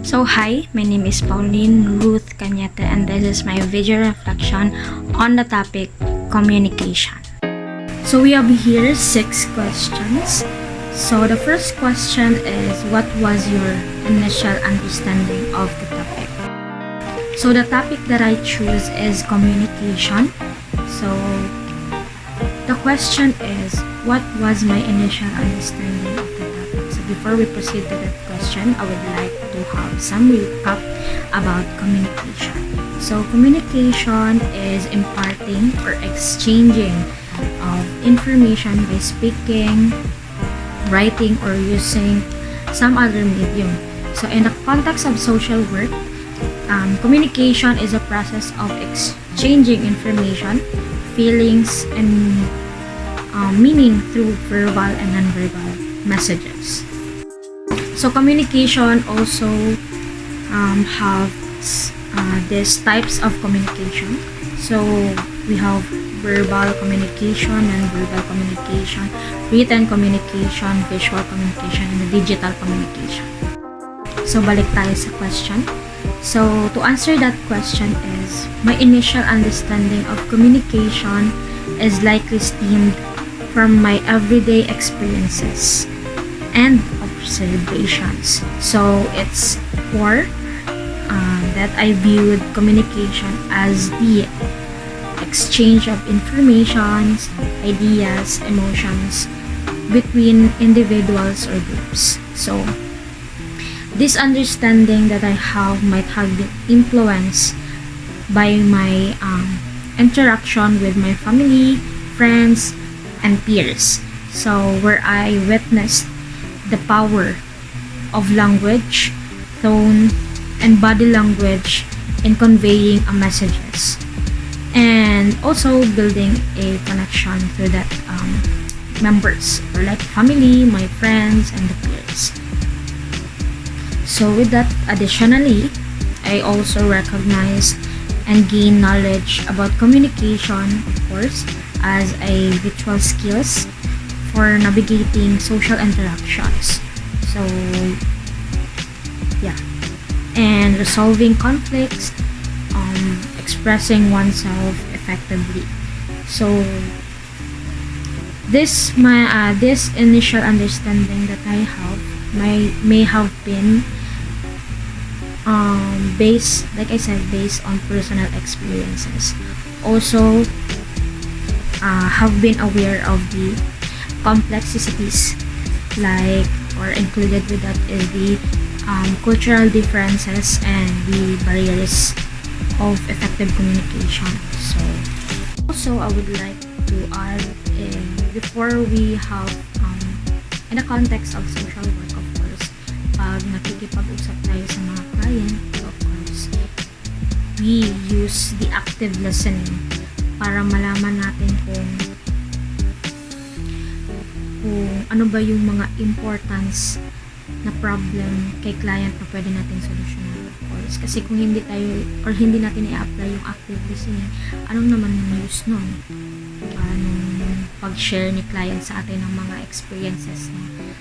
So hi, my name is Pauline Ruth Cañete and this is my video reflection on the topic communication. So we have here 6 questions. So the first question is, what was your initial understanding of the topic? So the topic that I choose is communication. So the question is, what was my initial understanding of the topic? So before we proceed to that question, I would like to have some recap about communication. So communication is imparting or exchanging of information by speaking, writing, or using some other medium. So in the context of social work, communication is a process of exchanging information, feelings, and meaning through verbal and nonverbal messages. So communication also have these types of communication. So we have verbal communication, non-verbal communication, written communication, visual communication, and digital communication. So balik tayo sa question. So to answer that question is, my initial understanding of communication is likely stemmed from my everyday experiences and observations. So it's core that I viewed communication as the exchange of information, ideas, emotions between individuals or groups. So this understanding that I have might have been influenced by my interaction with my family, friends, and peers. So where I witnessed the power of language, tone, and body language in conveying a messages, and also building a connection to that members, or like family, my friends, and the peers. So with that, additionally, I also recognize and gain knowledge about communication, of course, as a virtual skills for navigating social interactions. So yeah, and resolving conflicts, expressing oneself effectively. So this initial understanding that I have may have been based, like I said, based on personal experiences. Also have been aware of the complexities, like, or included with that is the cultural differences and the barriers of effective communication. So also I would like to add, before we have in the context of social work, of course, pag nakikipag-usap tayo sa mga client, of course, we use the active listening para malaman natin kung ano ba yung mga importance na problem kay client na pwede natin solusyonan, of course. Kasi kung hindi tayo or hindi natin i-apply yung active listening, anong naman yung use nun? Nung pag-share ni client sa atin ng mga experiences niya.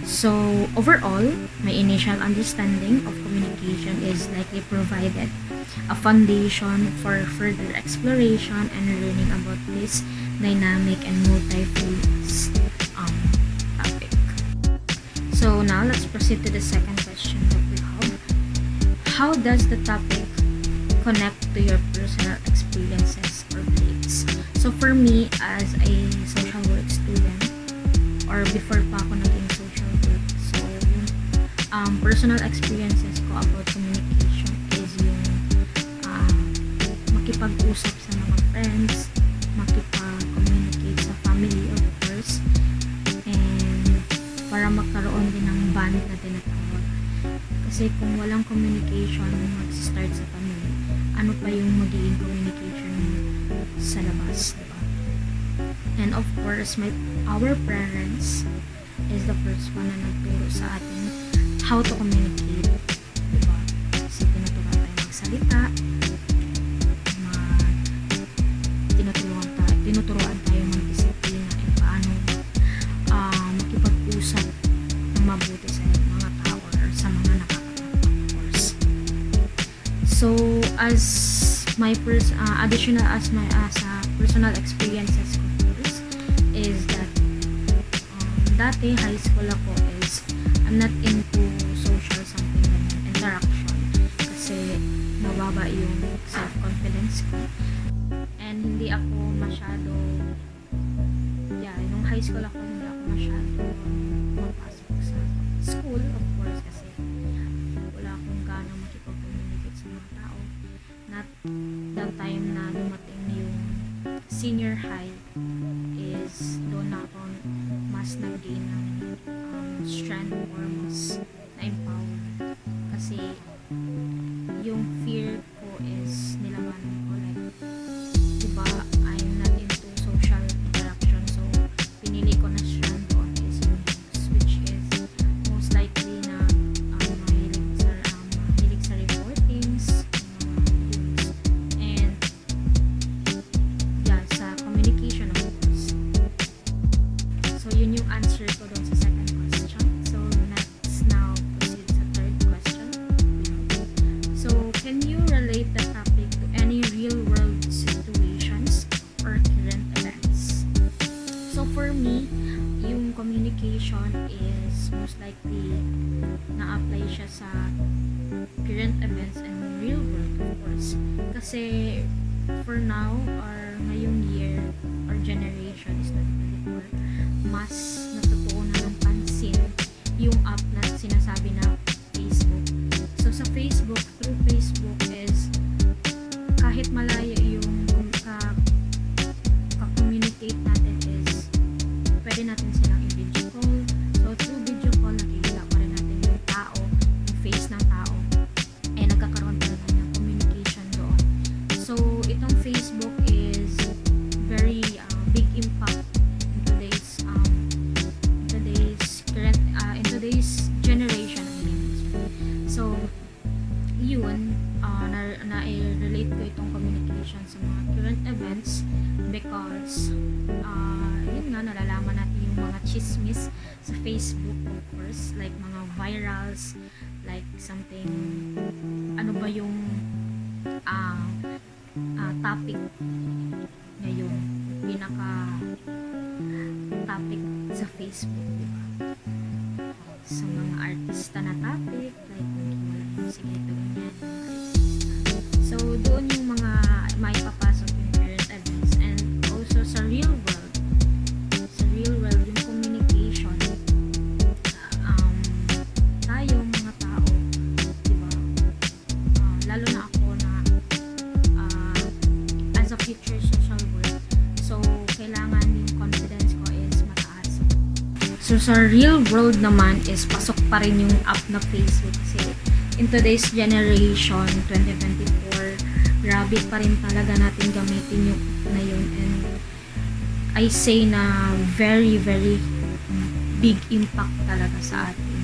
So overall, my initial understanding of communication is likely provided a foundation for further exploration and learning about this dynamic and multi-phase topic. So now let's proceed to the second question that we have. How does the topic connect to your personal experiences or beliefs? So for me, as a social work student, or before pa ako naging social work, so yung personal experiences ko about communication is yung makipag-usap sa mga friends, makipag-communicate sa family, of course, and para magkaroon din ng bond na tinatawag. Kasi kung walang communication mag-start sa family, ano pa yung magiging communication sa labas, diba? And of course, our parents is the first one na nagturo sa atin how to communicate, diba? Kasi tinuturuan tayo magsalita, tinuturuan tayo mag-disiplina, and paano makipag-usap ng mabuti sa mga tao or sa mga nakakatakot. So as my additional as my personal experiences ko first is that dati high school ako is I'm not into social something ganyan, interaction, kasi mababa yung self-confidence ko and hindi ako masyado nung high school ako hindi ako masyado mapasok sa school, of course, kasi wala akong gana makipag-communicate sa mga tao. Not that time na dumating yung senior high is doon na ako mas nag-gain ng strength or mas na-empower, kasi yung fear ko is nilaban ko, like diba I'm not into social interaction, so pinili ko na strand doon is news, which is most likely na mahilig sa reportings, news, and sa communication, of course. So yun yung answer ko doon sa second question. So let's now proceed sa third question. So can you relate the topic to any real world situations or current events? So for me, yung communication is most likely na-apply siya sa current events and real world, of course. Kasi for now, or ngayong year, or generation is 2024, mas natutuunan ng pansin yung app na sinasabi na Facebook. So sa Facebook, through Facebook is kahit malayo yung ka-communicate natin is pwede natin silang i-video call. So through video call, nakikita pa rin natin yung tao, yung face ng tao, and nagkakaroon pa rin ng communication doon. So itong Facebook is very big impact in today's current in today's generation, I mean. So yun, na-relate ko itong communication sa mga current events because yun nga, nalalaman natin yung mga chismis sa Facebook, of course, like mga virals, like something, ano ba yung topic ngayon, pinaka topic sa Facebook, diba? Sa mga artista na topic, like sige, ito ganyan, so doon yung mga maipapasok yung current events, and also sa real world yung communication, tayong mga tao, diba, lalo na ako na as a future social work, so kailangan yung confidence ko is mataas. So sa real world naman is pasok pa rin yung app na Facebook, kasi in today's generation 2024, grabe pa rin talaga natin gamitin yung na yun, and I say na very very big impact talaga sa atin.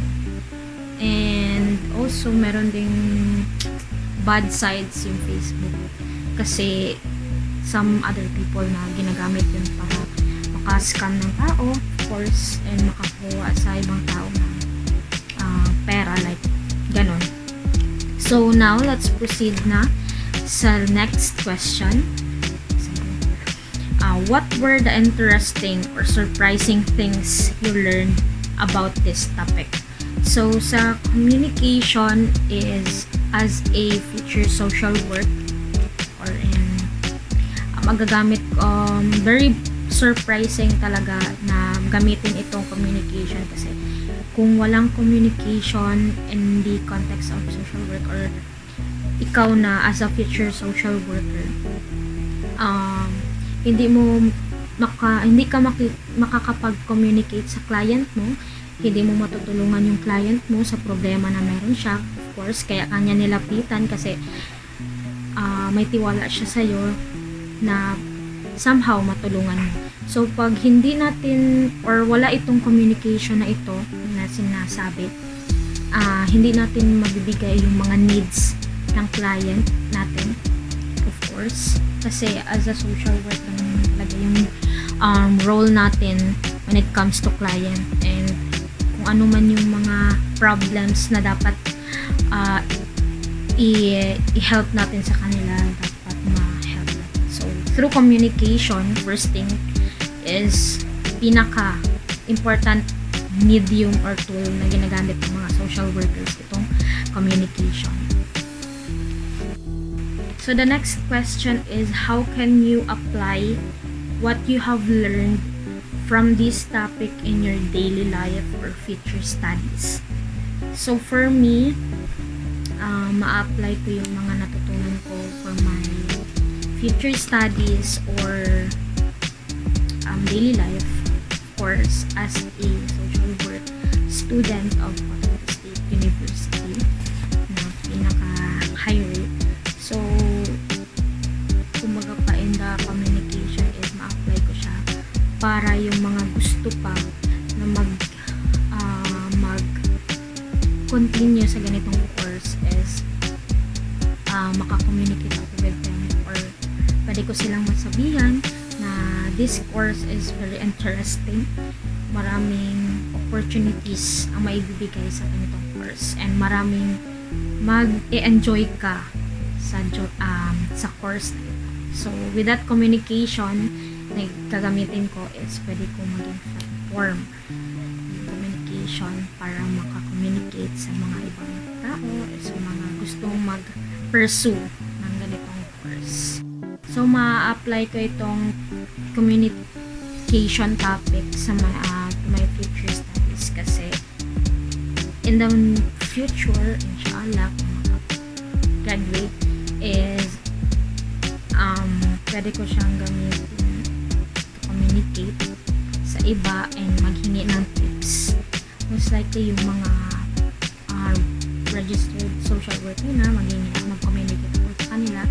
And also meron ding bad sides yung Facebook, kasi some other people na ginagamit yun para maka-scam ng tao, of course, and makakuha sa ibang tao na pera, like ganon. So now let's proceed na sa next question. What were the interesting or surprising things you learned about this topic? So sa communication is as a future social work, or in magagamit very surprising talaga na gamitin itong communication, kasi kung walang communication in the context of social work, or ikaw na as a future social worker, hindi ka makakapag-communicate sa client mo, hindi mo matutulungan yung client mo sa problema na meron siya, of course, kaya kanya nilapitan kasi may tiwala siya sa'yo na somehow matulungan mo. So pag hindi natin or wala itong communication na ito na sinasabi, hindi natin mabibigay yung mga needs ng client natin, of course, kasi as a social worker naman talaga yung role natin when it comes to client, and kung ano man yung mga problems na dapat i-help natin sa kanila, dapat ma-help natin. So, through communication, first thing is pinaka-important medium or tool na ginagamit ng mga social workers, itong communication. So, the next question is, how can you apply what you have learned from this topic in your daily life or future studies? So, for me, ma-apply ko yung mga natutunan ko for my future studies or daily life, of course, as a social work student of Cotabato State University na pinaka-high rate. So, kumbaga pa in the communication is ma-apply ko siya para yung mga gusto pa na mag-continue sa ganitong course is maka-communicate ako with them, or pwede ko silang masabihan na this course is very interesting. Maraming opportunities ang maibibigay sa ganitong course and maraming mag-e-enjoy ka sa course na ito. So, with that communication na gagamitin ko is pwede ko maging platform communication para maka-communicate sa mga ibang tao o sa mga gustong mag-pursue ng ganitong course. So, ma-apply ko itong communication topic sa my future studies kasi in the future, inshallah, kung maka-graduate is pwede ko siyang gamitin to communicate sa iba and maghingi ng tips. Most likely yung mga registered social worker na mag-communicate ako sa kanila,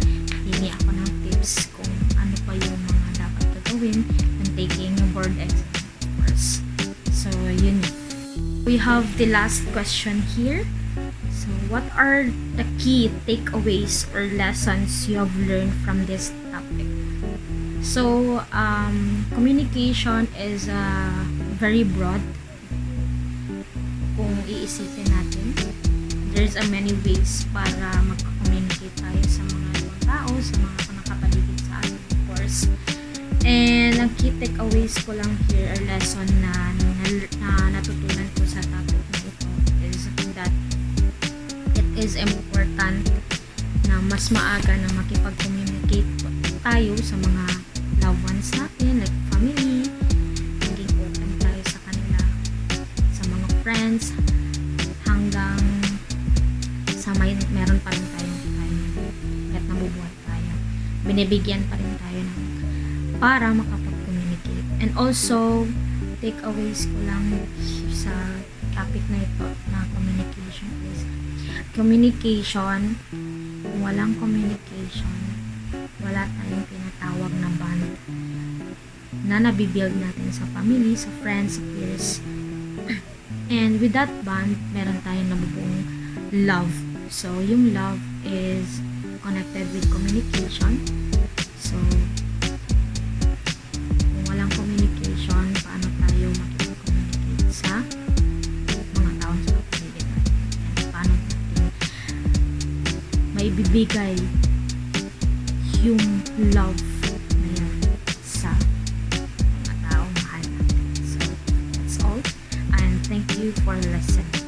hingi ako ng tips kung ano pa yung mga dapat gagawin when taking yung board exam course. So, yun. We have the last question here. So, what are the key takeaways or lessons you have learned from this topic? So, communication is very broad. Kung iisipin natin, there's a many ways para mag-communicate tayo sa mga ibang tao, sa mga nakakapaligid sa atin, of course. And ang key takeaways ko lang here, or lesson na natutunan ko sa topic na ito is that it is important na mas maaga na makipag-communicate tayo sa mga loved ones natin, like family, maging open tayo sa kanila, sa mga friends, hanggang sa meron pa rin tayong time kahit nabubuhay tayo, binibigyan pa rin tayo ng para makapag-communicate. And also, takeaways ko lang sa topic na ito na communication is communication. Kung walang communication, wala tayong tinatawag na bond na nabibuild natin sa family, sa friends, sa peers. And with that bond, meron tayong nabubuong love. So, yung love is connected with communication. So, kung walang communication, paano tayo makipag-communicate sa mga tao sa paligid natin? And paano natin maibibigay yung love na yan sa mga taong mahal natin. So, that's all. And thank you for listening.